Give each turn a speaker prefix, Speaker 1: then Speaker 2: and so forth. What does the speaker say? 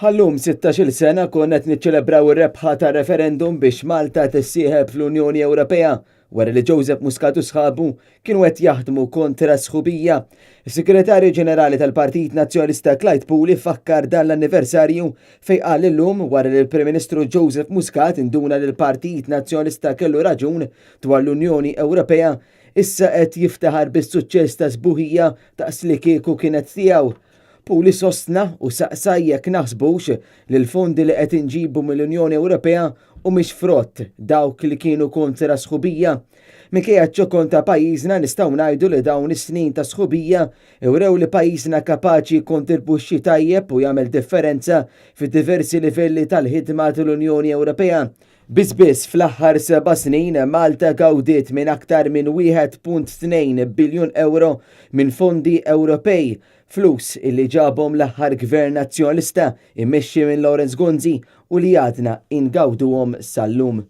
Speaker 1: Ħallum 16-il sena konna qed niċċelebraw ir-rebħa ta' referendum biex Malta tissieħeb fl-Unjoni Ewropea wara li Joseph Muscat u sħabu kienu qed jaħdmu kontra sħubija. Is-Segretarju Ġenerali tal-Partit Nazzjonalista Clyde Puli fakkar dan l-anniversarju fejn qal illum wara li l-Prim Ministru Joseph Muscat induna li l-Partit Nazzjonalista kellu raġun dwar l-Unjoni Ewropea issa qed jiftaħar bis-suċċess ta' sbuħija taqs li kieku kienet tiegħu. Puli sostna u saqsa jekk naħsbux li l-fondi li qed inġibu mill-Unjoni Ewropea u mhix frott dawk li kienu kontra sħubija. Minkejja ċ-ċokon ta' pajjiżna nistgħu ngħidu li dawn is-snin ta' sħubija ewrew li pajjiżna kapaċi jikkontribwixxi tajjeb u jagħmel differenza fid-diversi livelli tal-ħidma tal-Unjoni Ewropea. Biss fl-aħħar 7 snin Malta gawdiet minn aktar minn 1.2 biljun euro minn fondi Ewropej, flus illi ġabhom l-aħħar gvern nazzjonalista immexxi minn Lawrence Gonzi u li għadna ingawduhom sal-lum.